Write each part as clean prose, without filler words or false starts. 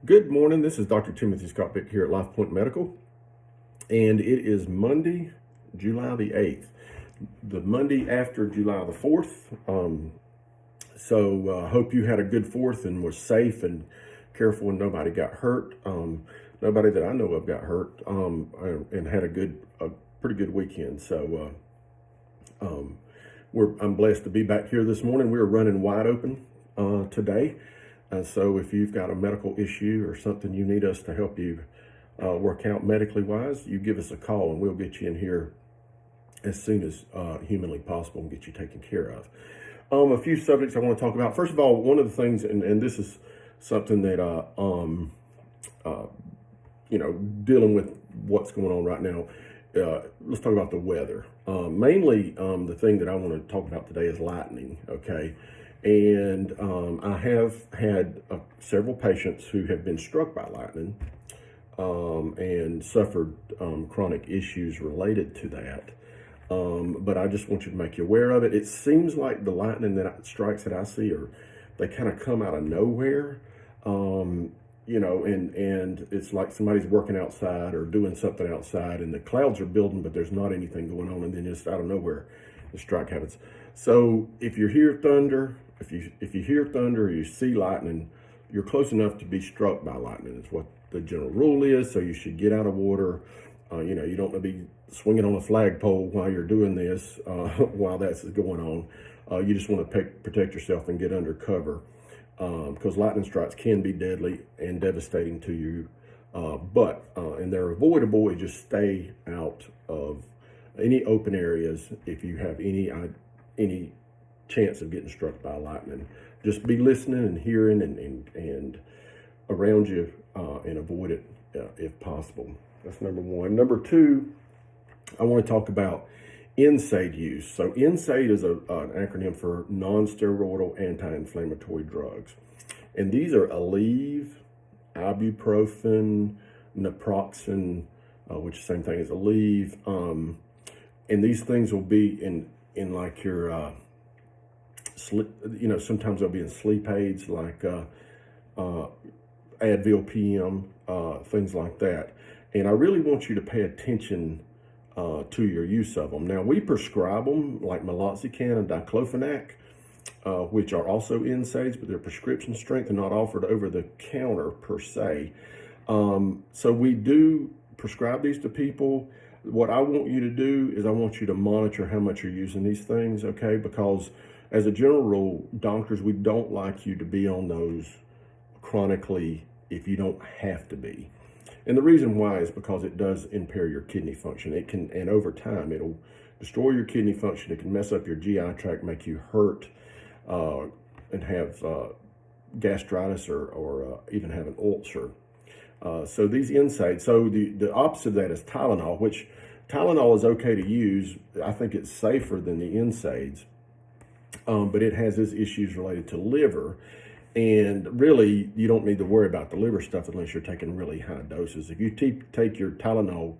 Good morning. This is Dr. Timothy Scott Pick here at Life Point Medical, and it is Monday, July the 8th, the Monday after July the 4th. Hope you had a good 4th and was safe and careful and nobody got hurt. Nobody that I know of got hurt, and had a pretty good weekend. I'm blessed to be back here this morning. We're running wide open today. So if you've got a medical issue or something you need us to help you work out medically wise, you give us a call and we'll get you in here as soon as humanly possible and get you taken care of. A few subjects I want to talk about. First of all, one of the things, and this is something that, dealing with what's going on right now, let's talk about the weather. Mainly, the thing that I want to talk about today is lightning, okay? And I have had several patients who have been struck by lightning and suffered chronic issues related to that. But I just want you to make you aware of it. It seems like the lightning strikes that I see they kind of come out of nowhere. And it's like somebody's working outside or doing something outside and the clouds are building, but there's not anything going on. And then just out of nowhere, the strike happens. So if you hear thunder, if you hear thunder or you see lightning, you're close enough to be struck by lightning. It's what the general rule is. So you should get out of water. You don't want to be swinging on a flagpole while you're doing this, while that's going on. You just want to protect yourself and get under cover, because lightning strikes can be deadly and devastating to you. And they're avoidable. You just stay out of any open areas if you have any chance of getting struck by lightning. Just be listening and hearing and around you and avoid it if possible. That's number one. Number two, I want to talk about NSAID use. So NSAID is an acronym for non-steroidal anti-inflammatory drugs. And these are Aleve, ibuprofen, naproxen, which is the same thing as Aleve. And these things will be in like your sleep, sometimes they'll be in sleep aids like Advil PM, things like that. And I really want you to pay attention to your use of them. Now, we prescribe them like meloxicam and diclofenac, which are also NSAIDs, but they're prescription strength and not offered over the counter per se. So we do prescribe these to people. What I want you to do is I want you to monitor how much you're using these things, okay? Because as a general rule, doctors, we don't like you to be on those chronically if you don't have to be. And the reason why is because it does impair your kidney function. And over time, it'll destroy your kidney function. It can mess up your GI tract, make you hurt, and have gastritis or even have an ulcer. So these NSAIDs, so the opposite of that is Tylenol, which Tylenol is okay to use. I think it's safer than the NSAIDs, but it has its issues related to liver. And really, you don't need to worry about the liver stuff unless you're taking really high doses. If you take your Tylenol,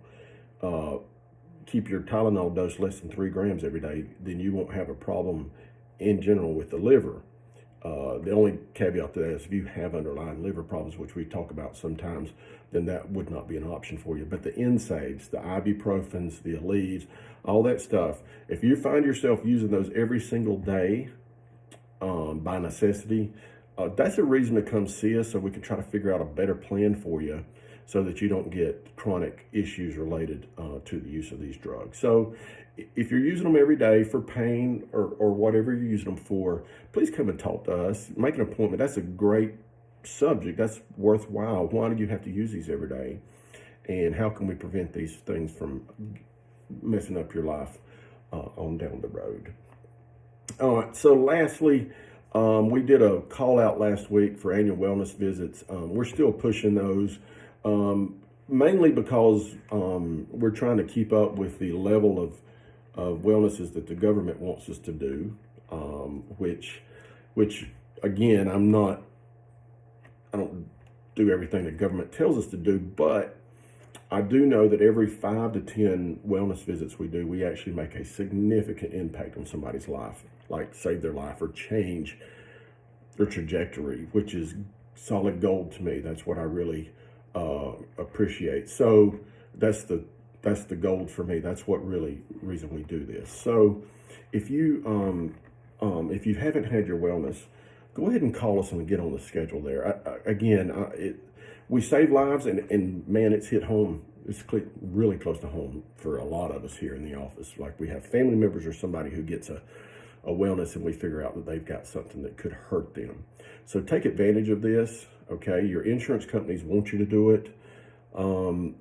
keep your Tylenol dose less than 3 grams every day, then you won't have a problem in general with the liver. The only caveat to that is if you have underlying liver problems, which we talk about sometimes, then that would not be an option for you. But the NSAIDs, the ibuprofens, the Aleves, all that stuff, if you find yourself using those every single day by necessity, that's a reason to come see us so we can try to figure out a better plan for you so that you don't get chronic issues related to the use of these drugs. So if you're using them every day for pain or whatever you're using them for, please come and talk to us. Make an appointment. That's a great subject. That's worthwhile. Why do you have to use these every day? And how can we prevent these things from messing up your life on down the road? All right. So lastly, we did a call out last week for annual wellness visits. We're still pushing those, mainly because we're trying to keep up with the level of wellnesses that the government wants us to do, which again, I don't do everything the government tells us to do, but I do know that every 5 to 10 wellness visits we do, we actually make a significant impact on somebody's life, like save their life or change their trajectory, which is solid gold to me. That's what I really appreciate. So that's the gold for me. That's what really reason we do this. So if you haven't had your wellness, go ahead and call us and get on the schedule there. We save lives, and man, it's hit home. It's really close to home for a lot of us here in the office. Like, we have family members or somebody who gets a wellness, and we figure out that they've got something that could hurt them. So take advantage of this, okay? Your insurance companies want you to do it. And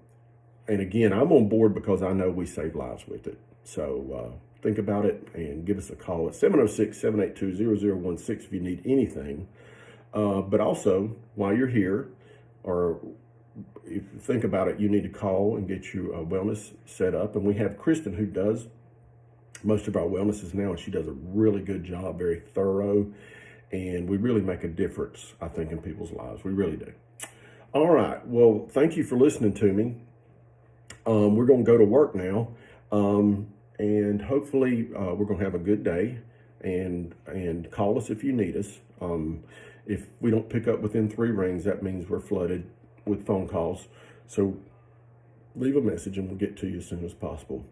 again, I'm on board because I know we save lives with it. So think about it and give us a call at 706-782-0016 if you need anything. But also, while you're here, or if you think about it, you need to call and get your wellness set up. And we have Kristen, who does most of our wellnesses now, and she does a really good job, very thorough, and we really make a difference, I think, in people's lives. We really do. All right. Well, thank you for listening to me. We're going to go to work now, and hopefully we're going to have a good day, and call us if you need us. If we don't pick up within 3 rings, that means we're flooded with phone calls. So leave a message and we'll get to you as soon as possible.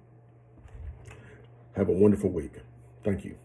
Have a wonderful week. Thank you.